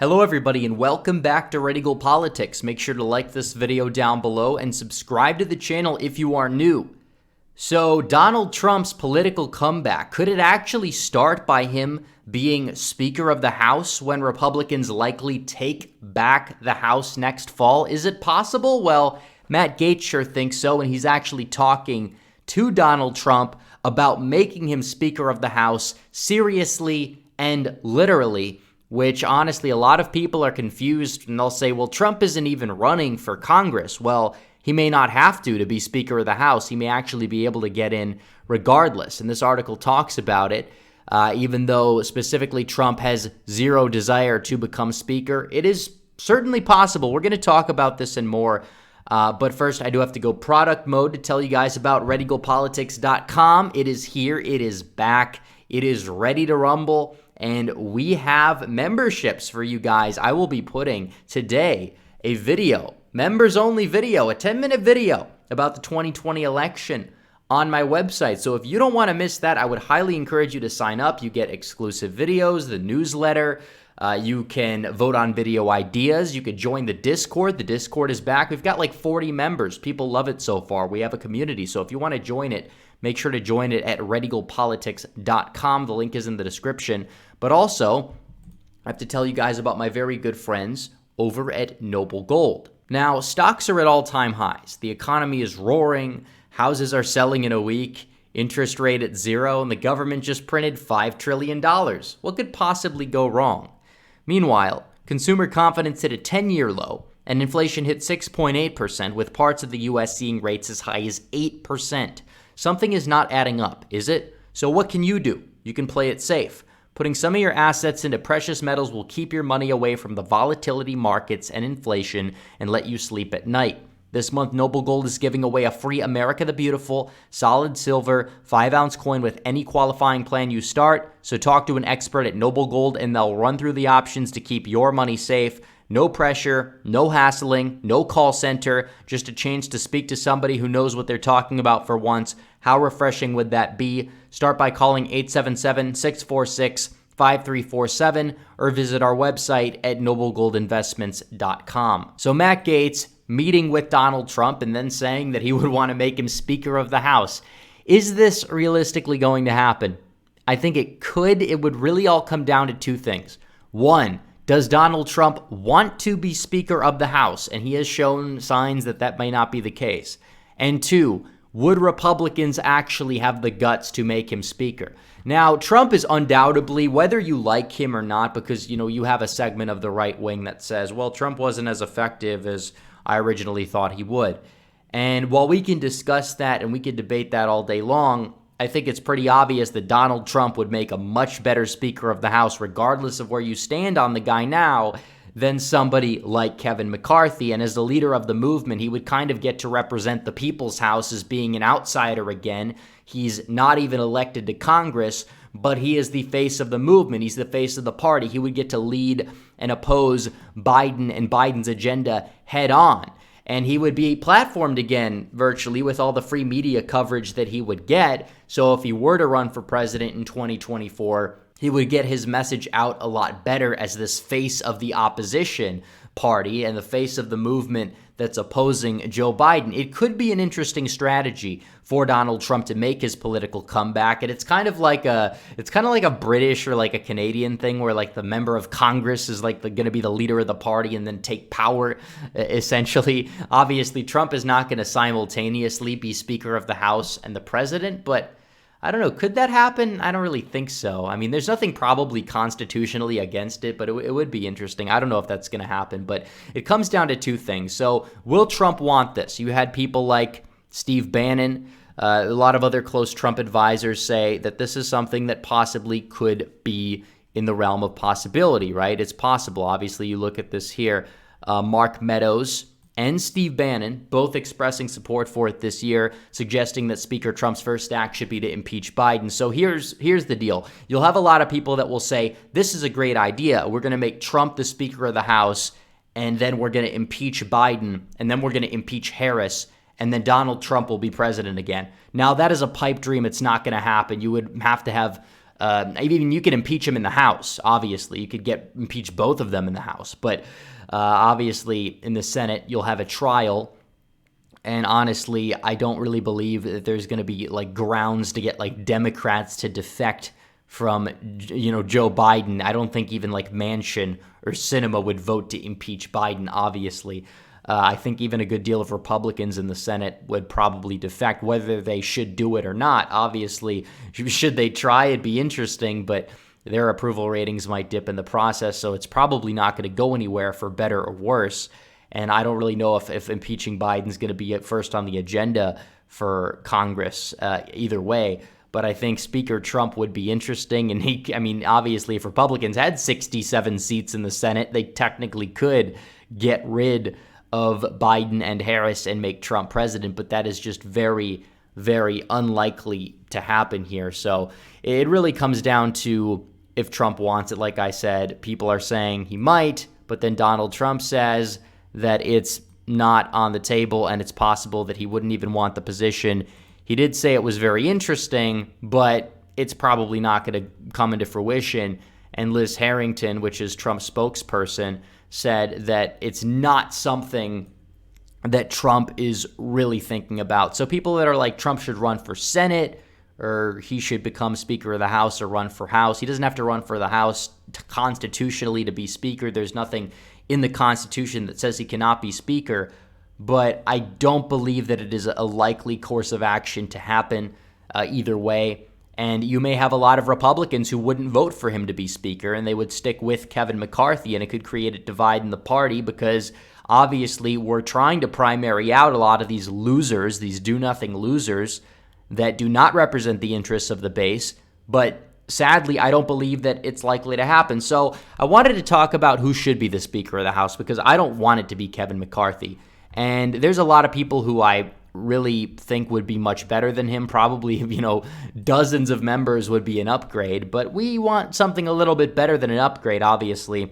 Hello everybody and welcome back to Red Eagle Politics. Make sure to like this video down below and subscribe to the channel if you are new. So Donald Trump's political comeback, could it actually start by him being Speaker of the House when Republicans likely take back the House next fall? Is it possible? Well, Matt Gaetz sure thinks so, and he's actually talking to Donald Trump about making him Speaker of the House seriously and literally, which honestly a lot of people are confused and they'll say, well, Trump isn't even running for Congress. Well, he may not have to be Speaker of the House. He may actually be able to get in regardless. And this article talks about it. Even though specifically Trump has zero desire to become Speaker, it is certainly possible. We're going to talk about this and more. But first, I do have to go product mode to tell you guys about redeaglepatriot.com. It is here. It is back. It is ready to rumble. And we have memberships for you guys. I will be putting today a video, members-only video, a 10-minute video about the 2020 election on my website. So if you don't want to miss that, I would highly encourage you to sign up. You get exclusive videos, the newsletter. You can vote on video ideas. You could join the Discord. The Discord is back. We've got like 40 members. People love it so far. We have a community. So if you want to join it, make sure to join it at redeaglepolitics.com. The link is in the description. But also, I have to tell you guys about my very good friends over at Noble Gold. Now, stocks are at all-time highs. The economy is roaring. Houses are selling in a week. Interest rate at zero. And the government just printed $5 trillion. What could possibly go wrong? Meanwhile, consumer confidence hit a 10-year low, and inflation hit 6.8%, with parts of the U.S. seeing rates as high as 8%. Something is not adding up, is it? So what can you do? You can play it safe. Putting some of your assets into precious metals will keep your money away from the volatility markets and inflation and let you sleep at night. This month, Noble Gold is giving away a free America the Beautiful solid silver 5-ounce coin with any qualifying plan you start. So talk to an expert at Noble Gold and they'll run through the options to keep your money safe. No pressure, no hassling, no call center, just a chance to speak to somebody who knows what they're talking about for once. How refreshing would that be? Start by calling 877-646-5347 or visit our website at noblegoldinvestments.com. So Matt Gaetz meeting with Donald Trump and then saying that he would want to make him Speaker of the House. Is this realistically going to happen? I think it could. It would really all come down to two things. One, does Donald Trump want to be Speaker of the House? And he has shown signs that that may not be the case. And two, would Republicans actually have the guts to make him Speaker? Now, Trump is undoubtedly, whether you like him or not, because, you have a segment of the right wing that says, well, Trump wasn't as effective as I originally thought he would. And while we can discuss that and we can debate that all day long, I think it's pretty obvious that Donald Trump would make a much better Speaker of the House, regardless of where you stand on the guy now, than somebody like Kevin McCarthy. And as the leader of the movement, he would kind of get to represent the people's house as being an outsider again. He's not even elected to Congress, but he is the face of the movement. He's the face of the party. He would get to lead and oppose Biden and Biden's agenda head on. And he would be platformed again virtually with all the free media coverage that he would get. So if he were to run for president in 2024, he would get his message out a lot better as this face of the opposition party and the face of the movement that's opposing Joe Biden. It could be an interesting strategy for Donald Trump to make his political comeback. And it's kind of like a British or like a Canadian thing where like the member of Congress is like going to be the leader of the party and then take power, essentially. Obviously, Trump is not going to simultaneously be Speaker of the House and the president, but I don't know. Could that happen? I don't really think so. I mean, there's nothing probably constitutionally against it, but it would be interesting. I don't know if that's going to happen, but it comes down to two things. So will Trump want this? You had people like Steve Bannon, a lot of other close Trump advisors say that this is something that possibly could be in the realm of possibility, right? It's possible. Obviously, you look at this here. Mark Meadows and Steve Bannon both expressing support for it this year, suggesting that Speaker Trump's first act should be to impeach Biden. So here's the deal. You'll have a lot of people that will say, this is a great idea. We're going to make Trump the Speaker of the House, and then we're going to impeach Biden, and then we're going to impeach Harris, and then Donald Trump will be president again. Now, that is a pipe dream. It's not going to happen. You would have to have Even you could impeach him in the House, obviously. You could impeach both of them in the House. But obviously, in the Senate, you'll have a trial. And honestly, I don't really believe that there's going to be like grounds to get like Democrats to defect from, Joe Biden. I don't think even like Manchin or Sinema would vote to impeach Biden, obviously. I think even a good deal of Republicans in the Senate would probably defect. Whether they should do it or not, obviously, should they try, it'd be interesting, but their approval ratings might dip in the process, so it's probably not going to go anywhere for better or worse. And I don't really know if impeaching Biden's going to be at first on the agenda for Congress either way. But I think Speaker Trump would be interesting. And obviously, if Republicans had 67 seats in the Senate, they technically could get rid of Biden and Harris and make Trump president. But that is just very, very unlikely to happen here. So it really comes down to if Trump wants it. Like I said, people are saying he might, but then Donald Trump says that it's not on the table and it's possible that he wouldn't even want the position. He did say it was very interesting, but it's probably not going to come into fruition. And Liz Harrington, which is Trump's spokesperson, said that it's not something that Trump is really thinking about. So people that are like, Trump should run for Senate or he should become Speaker of the House or run for House. He doesn't have to run for the House constitutionally to be Speaker. There's nothing in the Constitution that says he cannot be Speaker, but I don't believe that it is a likely course of action to happen either way. And you may have a lot of Republicans who wouldn't vote for him to be Speaker, and they would stick with Kevin McCarthy, and it could create a divide in the party because obviously we're trying to primary out a lot of these losers, these do-nothing losers that do not represent the interests of the base, but sadly, I don't believe that it's likely to happen. So I wanted to talk about who should be the Speaker of the House because I don't want it to be Kevin McCarthy. And there's a lot of people who I really think would be much better than him. Probably, dozens of members would be an upgrade, but we want something a little bit better than an upgrade, obviously.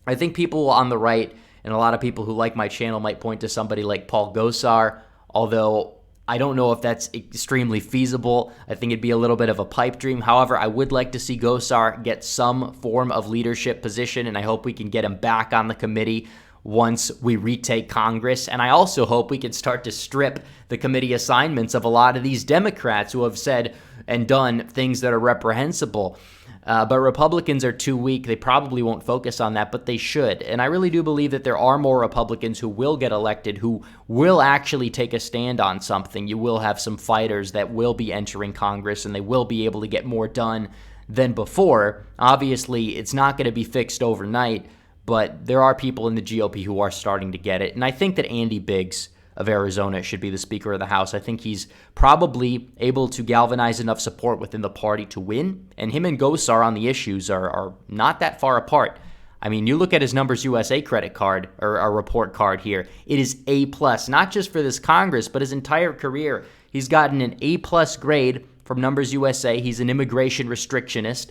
I think people on the right and a lot of people who like my channel might point to somebody like Paul Gosar, although I don't know if that's extremely feasible. I think it'd be a little bit of a pipe dream. However, I would like to see Gosar get some form of leadership position, and I hope we can get him back on the committee once we retake Congress. And I also hope we can start to strip the committee assignments of a lot of these Democrats who have said and done things that are reprehensible. But Republicans are too weak. They probably won't focus on that, but they should. And I really do believe that there are more Republicans who will get elected, who will actually take a stand on something. You will have some fighters that will be entering Congress, and they will be able to get more done than before. Obviously, it's not going to be fixed overnight, but there are people in the GOP who are starting to get it. And I think that Andy Biggs of Arizona should be the Speaker of the House. I think he's probably able to galvanize enough support within the party to win. And him and Gosar on the issues are not that far apart. I mean, you look at his Numbers USA credit card or a report card here. It is A+, not just for this Congress, but his entire career. He's gotten an A+ grade from Numbers USA. He's an immigration restrictionist.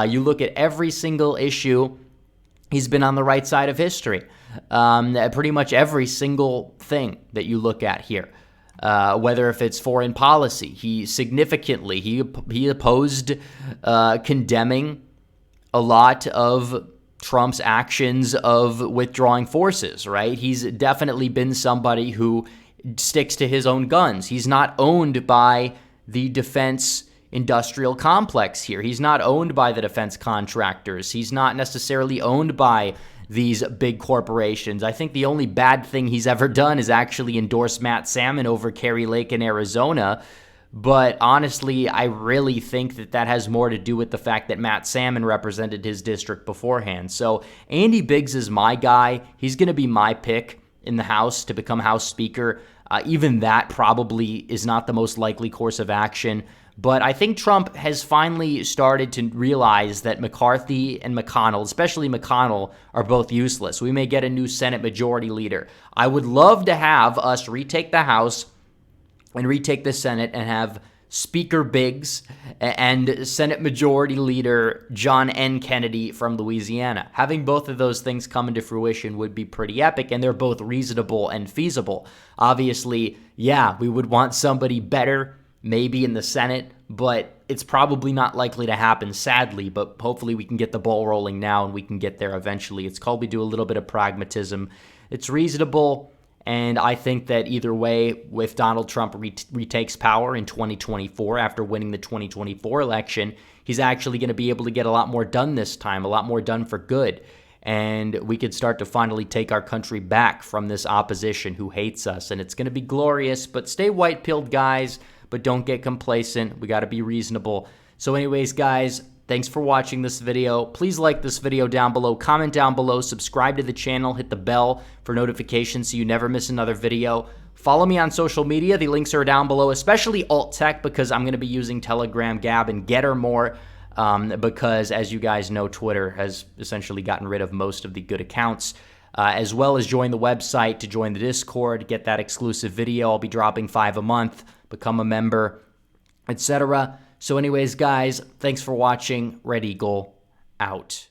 You look at every single issue, he's been on the right side of history. Pretty much every single thing that you look at here, whether if it's foreign policy, he opposed condemning a lot of Trump's actions of withdrawing forces, right? He's definitely been somebody who sticks to his own guns. He's not owned by the defense industrial complex here. He's not owned by the defense contractors. He's not necessarily owned by these big corporations. I think the only bad thing he's ever done is actually endorse Matt Salmon over Kari Lake in Arizona. But honestly, I really think that has more to do with the fact that Matt Salmon represented his district beforehand. So Andy Biggs is my guy. He's going to be my pick in the House to become House Speaker. Even that probably is not the most likely course of action. But I think Trump has finally started to realize that McCarthy and McConnell, especially McConnell, are both useless. We may get a new Senate Majority Leader. I would love to have us retake the House and retake the Senate and have Speaker Biggs and Senate Majority Leader John N. Kennedy from Louisiana. Having both of those things come into fruition would be pretty epic, and they're both reasonable and feasible. Obviously, yeah, we would want somebody better maybe in the Senate, but it's probably not likely to happen, sadly, but hopefully we can get the ball rolling now and we can get there eventually. It's called we do a little bit of pragmatism. It's reasonable, and I think that either way, if Donald Trump retakes power in 2024 after winning the 2024 election, he's actually going to be able to get a lot more done this time, a lot more done for good. And we could start to finally take our country back from this opposition who hates us. And it's going to be glorious, but stay white-pilled, guys, but don't get complacent. We got to be reasonable. So anyways, guys, thanks for watching this video. Please like this video down below, comment down below, subscribe to the channel, hit the bell for notifications so you never miss another video. Follow me on social media. The links are down below, especially Alt Tech, because I'm going to be using Telegram, Gab, and Getter more. Because, as you guys know, Twitter has essentially gotten rid of most of the good accounts, as well as join the website to join the Discord, get that exclusive video. I'll be dropping 5 a month, become a member, etc. So anyways, guys, thanks for watching. Red Eagle, out.